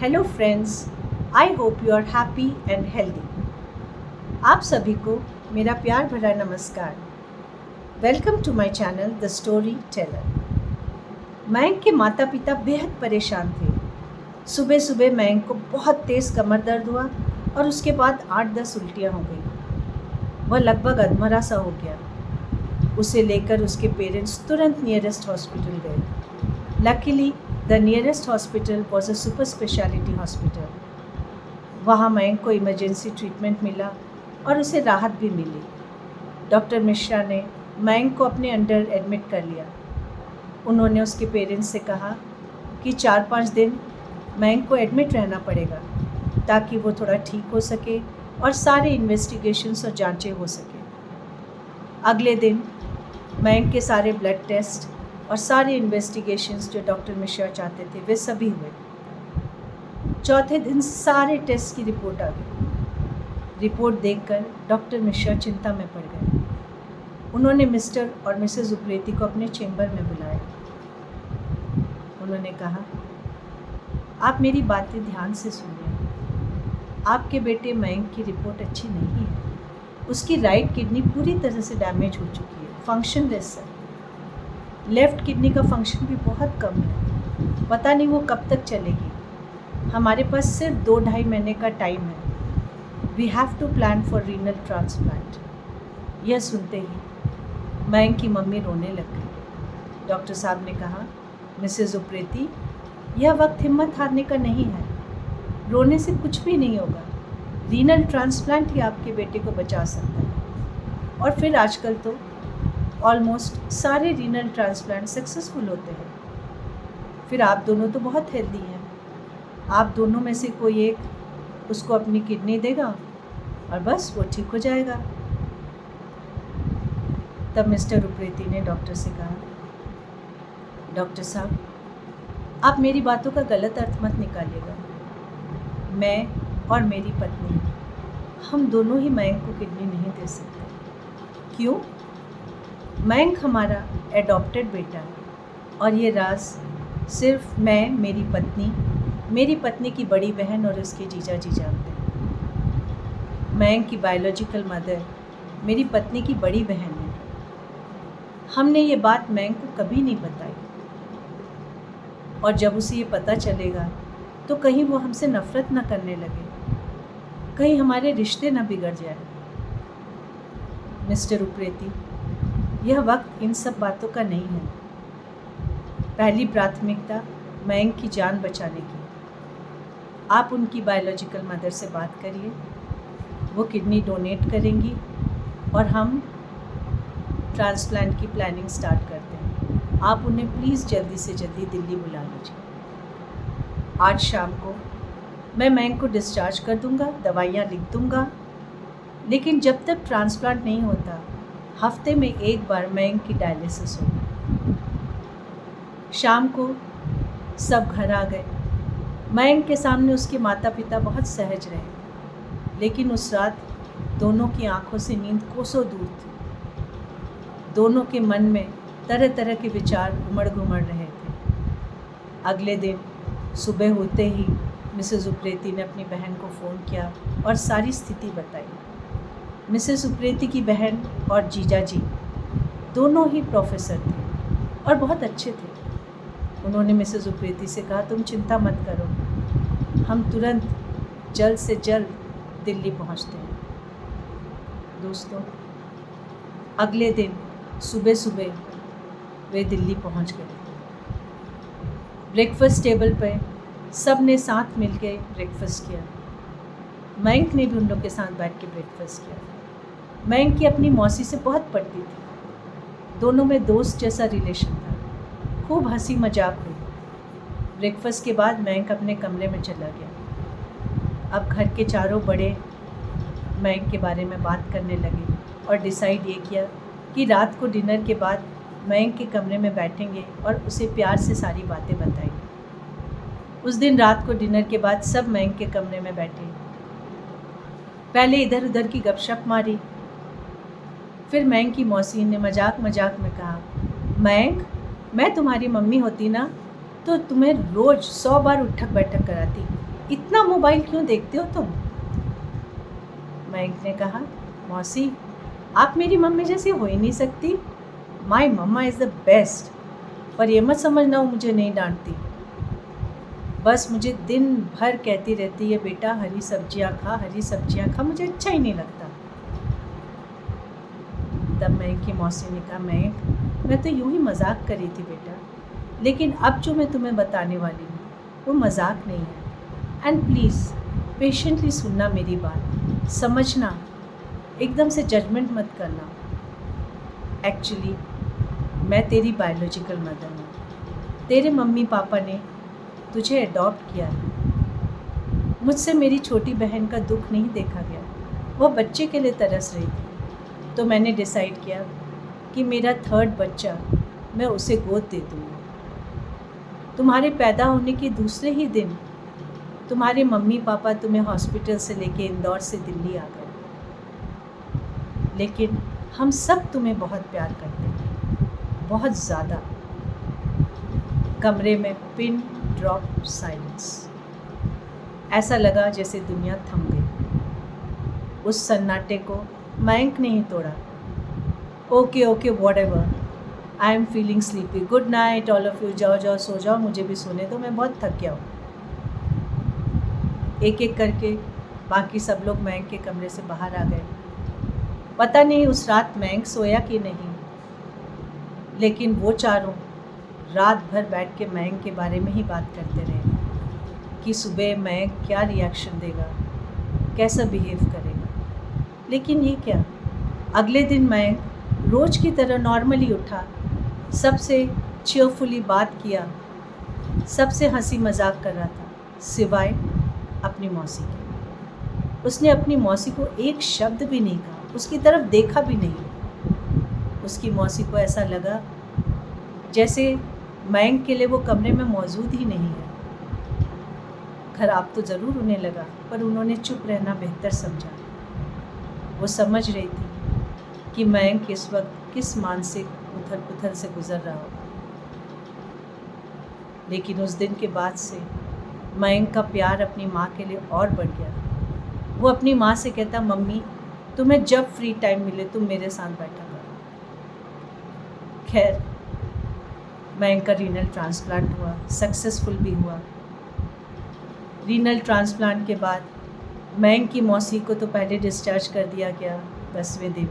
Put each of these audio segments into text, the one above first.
Hello friends, I hope you are happy and healthy. आप सभी को मेरा प्यार भरा नमस्कार। Welcome to my channel the story teller. Mayank के माता पिता बेहद परेशान थे। सुबह सुबह मयंक को बहुत तेज़ कमर दर्द हुआ और उसके बाद 8-10 उल्टियाँ हो गई। वह लगभग अधमरा सा हो गया। उसे लेकर उसके पेरेंट्स तुरंत नियरेस्ट हॉस्पिटल गए। Luckily the nearest hospital was a super speciality hospital. वहाँ मयंक को इमरजेंसी ट्रीटमेंट मिला और उसे राहत भी मिली। डॉक्टर मिश्रा ने मयंक को अपने अंडर एडमिट कर लिया। उन्होंने उसके पेरेंट्स से कहा कि 4-5 दिन मयंक को एडमिट रहना पड़ेगा ताकि वो थोड़ा ठीक हो सके और सारे इन्वेस्टिगेशंस और जांचें हो सके। अगले दिन मयंक के सारे ब्लड टेस्ट और सारे इन्वेस्टिगेशंस जो डॉक्टर मिश्रा चाहते थे वे सभी हुए। चौथे दिन सारे टेस्ट की रिपोर्ट आ गई। रिपोर्ट देखकर डॉक्टर मिश्रा चिंता में पड़ गए। उन्होंने मिस्टर और मिसेस उप्रेती को अपने चेंबर में बुलाया। उन्होंने कहा, आप मेरी बातें ध्यान से सुनिए। आपके बेटे मयंक की रिपोर्ट अच्छी नहीं है। उसकी राइट किडनी पूरी तरह से डैमेज हो चुकी है, फंक्शनलेस है। लेफ़्ट किडनी का फंक्शन भी बहुत कम है। पता नहीं वो कब तक चलेगी। हमारे पास सिर्फ 2-2.5 महीने का टाइम है। We have to plan for renal transplant. यह सुनते ही मयंक की मम्मी रोने लग गई। डॉक्टर साहब ने कहा, मिसेस उप्रेती, यह वक्त हिम्मत हारने का नहीं है। रोने से कुछ भी नहीं होगा। रीनल ट्रांसप्लांट ही आपके बेटे को बचा सकता है। और फिर आजकल तो ऑलमोस्ट सारे रीनल ट्रांसप्लांट सक्सेसफुल होते हैं। फिर आप दोनों तो बहुत हेल्दी हैं। आप दोनों में से कोई एक उसको अपनी किडनी देगा और बस वो ठीक हो जाएगा। तब मिस्टर उप्रेती ने डॉक्टर से कहा, डॉक्टर साहब, आप मेरी बातों का गलत अर्थ मत निकालिएगा। मैं और मेरी पत्नी, हम दोनों ही मयंक को किडनी नहीं दे सकते। क्यों? मयंक हमारा एडॉप्टेड बेटा है और ये राज सिर्फ मैं, मेरी पत्नी की बड़ी बहन और उसके जीजा जी जानते हैं। मयंक की बायोलॉजिकल मदर मेरी पत्नी की बड़ी बहन है। हमने ये बात मयंक को कभी नहीं बताई और जब उसे ये पता चलेगा तो कहीं वो हमसे नफ़रत ना करने लगे, कहीं हमारे रिश्ते ना बिगड़ जाए। मिस्टर उप्रेती, यह वक्त इन सब बातों का नहीं है। पहली प्राथमिकता मयंक की जान बचाने की। आप उनकी बायोलॉजिकल मदर से बात करिए, वो किडनी डोनेट करेंगी और हम ट्रांसप्लांट की प्लानिंग स्टार्ट करते हैं। आप उन्हें प्लीज़ जल्दी से जल्दी दिल्ली बुला लीजिए। आज शाम को मैं मयंक को डिस्चार्ज कर दूंगा, दवाइयाँ लिख दूंगा, लेकिन जब तक ट्रांसप्लांट नहीं होता हफ्ते में एक बार मयंक की डायलिसिस होगी। शाम को सब घर आ गए। मयंक के सामने उसके माता पिता बहुत सहज रहे, लेकिन उस रात दोनों की आंखों से नींद कोसों दूर थी। दोनों के मन में तरह तरह के विचार उमड़ घुमड़ रहे थे। अगले दिन सुबह होते ही मिसेस उप्रेती ने अपनी बहन को फ़ोन किया और सारी स्थिति बताई। मिसेस उप्रेती की बहन और जीजा जी दोनों ही प्रोफेसर थे और बहुत अच्छे थे। उन्होंने मिसेस उप्रेती से कहा, तुम चिंता मत करो, हम तुरंत जल्द से जल्द दिल्ली पहुंचते हैं। दोस्तों, अगले दिन सुबह सुबह वे दिल्ली पहुंच गए। ब्रेकफास्ट टेबल पर सब ने साथ मिलकर ब्रेकफास्ट किया। मयंक ने भी उन लोग के साथ बैठ के ब्रेकफास्ट किया। मयंक की अपनी मौसी से बहुत पड़ती थी। दोनों में दोस्त जैसा रिलेशन था। खूब हंसी मजाक हुई। ब्रेकफास्ट के बाद मयंक अपने कमरे में चला गया। अब घर के चारों बड़े मयंक के बारे में बात करने लगे और डिसाइड ये किया कि रात को डिनर के बाद मयंक के कमरे में बैठेंगे और उसे प्यार से सारी बातें बताएंगे। उस दिन रात को डिनर के बाद सब मयंक के कमरे में बैठे। पहले इधर उधर की गपशप मारी। फिर मयंक की मौसी ने मजाक मजाक में कहा, मयंक, मैं तुम्हारी मम्मी होती ना तो तुम्हें रोज़ 100 बार उठक बैठक कराती। इतना मोबाइल क्यों देखते हो तुम? मयंक ने कहा, मौसी आप मेरी मम्मी जैसी हो ही नहीं सकती। माई मम्मा इज़ द बेस्ट। पर ये मत समझना वो मुझे नहीं डांटती, बस मुझे दिन भर कहती रहती है बेटा हरी सब्जियाँ खा, हरी सब्जियाँ खा, मुझे अच्छा ही नहीं लगता। तब मयंक की मौसी ने कहा, मयंक मैं तो यूं ही मजाक कर रही थी बेटा, लेकिन अब जो मैं तुम्हें बताने वाली हूँ वो मजाक नहीं है। एंड प्लीज़ पेशेंटली सुनना मेरी बात, समझना, एकदम से जजमेंट मत करना। एक्चुअली मैं तेरी बायोलॉजिकल मदर हूँ। तेरे मम्मी पापा ने तुझे अडॉप्ट किया है। मुझसे मेरी छोटी बहन का दुख नहीं देखा गया, वह बच्चे के लिए तरस रही थी, तो मैंने डिसाइड किया कि मेरा थर्ड बच्चा मैं उसे गोद दे दूँगी। तुम्हारे पैदा होने के दूसरे ही दिन तुम्हारे मम्मी पापा तुम्हें हॉस्पिटल से लेके इंदौर से दिल्ली आ गए, लेकिन हम सब तुम्हें बहुत प्यार करते हैं, बहुत ज़्यादा। कमरे में पिन ड्रॉप साइलेंस। ऐसा लगा जैसे दुनिया थम गई। उस सन्नाटे को मयंक ने ही तोड़ा। Okay okay whatever, I am feeling sleepy, good night all of you, जाओ जाओ सो जाओ, मुझे भी सोने दो, मैं बहुत थक गया हूँ। एक एक करके बाकी सब लोग मयंक के कमरे से बाहर आ गए। पता नहीं उस रात मयंक सोया कि नहीं, लेकिन वो चारों रात भर बैठ के मयंक के बारे में ही बात करते रहे कि सुबह मयंक क्या रिएक्शन देगा, कैसा बिहेव करेगा। लेकिन ये क्या, अगले दिन मयंक रोज़ की तरह नॉर्मली उठा, सबसे चीयरफुली बात किया, सबसे हंसी मजाक कर रहा था, सिवाय अपनी मौसी के। उसने अपनी मौसी को एक शब्द भी नहीं कहा, उसकी तरफ देखा भी नहीं। उसकी मौसी को ऐसा लगा जैसे मयंक के लिए वो कमरे में मौजूद ही नहीं है। खराब तो ज़रूर उन्हें लगा, पर उन्होंने चुप रहना बेहतर समझा। वो समझ रही थी कि मयंक इस वक्त किस मानसिक उथल पुथल से गुजर रहा होगा। लेकिन उस दिन के बाद से मयंक का प्यार अपनी माँ के लिए और बढ़ गया। वो अपनी माँ से कहता, मम्मी तुम्हें जब फ्री टाइम मिले तुम मेरे साथ बैठा करो। खैर मयंक का रीनल ट्रांसप्लांट हुआ, सक्सेसफुल भी हुआ। रीनल ट्रांसप्लांट के बाद मयंक की मौसी को तो पहले डिस्चार्ज कर दिया गया 10वें दिन,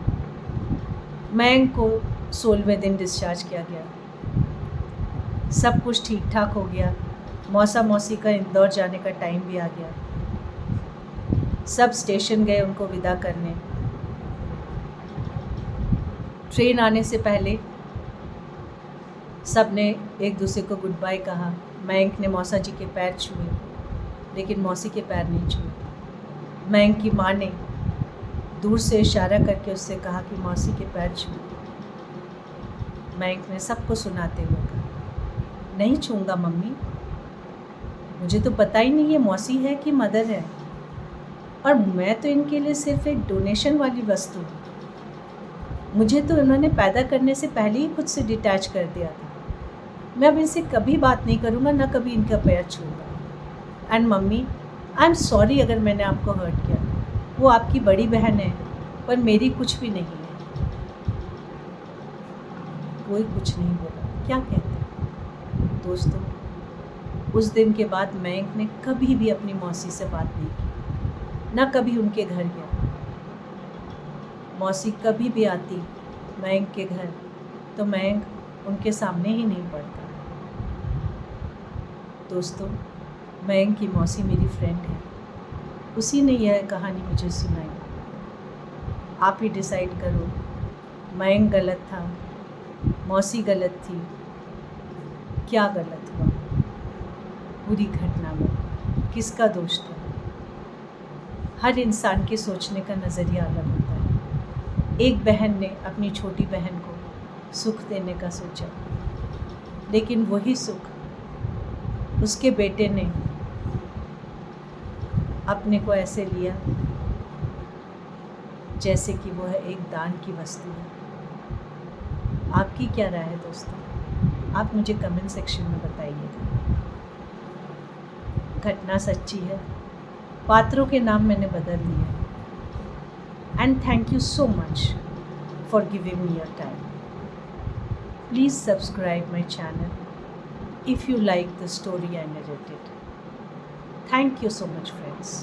मयंक को 16वें दिन डिस्चार्ज किया गया। सब कुछ ठीक ठाक हो गया। मौसा मौसी का इंदौर जाने का टाइम भी आ गया। सब स्टेशन गए उनको विदा करने। ट्रेन आने से पहले सब ने एक दूसरे को गुड बाय कहा। मयंक ने मौसा जी के पैर छुए, लेकिन मौसी के पैर नहीं छुए। मयंक की माँ ने दूर से इशारा करके उससे कहा कि मौसी के पैर छुए। मयंक ने सबको सुनाते हुए कहा, नहीं छूँगा मम्मी, मुझे तो पता ही नहीं ये मौसी है कि मदर है, और मैं तो इनके लिए सिर्फ एक डोनेशन वाली वस्तु हूँ। मुझे तो इन्होंने पैदा करने से पहले ही खुद से डिटैच कर दिया था। मैं अब इनसे कभी बात नहीं करूँगा, ना कभी इनका पैर छूँगा। And mummy I am sorry अगर मैंने आपको हर्ट किया, वो आपकी बड़ी बहन है, पर मेरी कुछ भी नहीं है। कोई कुछ नहीं बोला। क्या कहते हैं दोस्तों, उस दिन के बाद मयंक ने कभी भी अपनी मौसी से बात नहीं की, ना कभी उनके घर गया। मौसी कभी भी आती मयंक के घर तो मयंक उनके सामने ही नहीं पड़ता। दोस्तों, मयंक की मौसी मेरी फ्रेंड है, उसी ने यह कहानी मुझे सुनाई। आप ही डिसाइड करो, मयंक गलत था, मौसी गलत थी, क्या गलत हुआ पूरी घटना में, किसका दोष था? हर इंसान के सोचने का नज़रिया अलग होता है। एक बहन ने अपनी छोटी बहन को सुख देने का सोचा, लेकिन वही सुख उसके बेटे ने अपने को ऐसे लिया जैसे कि वह एक दान की वस्तु है। आपकी क्या राय है दोस्तों? आप मुझे कमेंट सेक्शन में बताइएगा। घटना सच्ची है, पात्रों के नाम मैंने बदल दिए। And thank you so much for giving me your time. Please subscribe my channel if you like the story I narrated. Thank you so much, friends.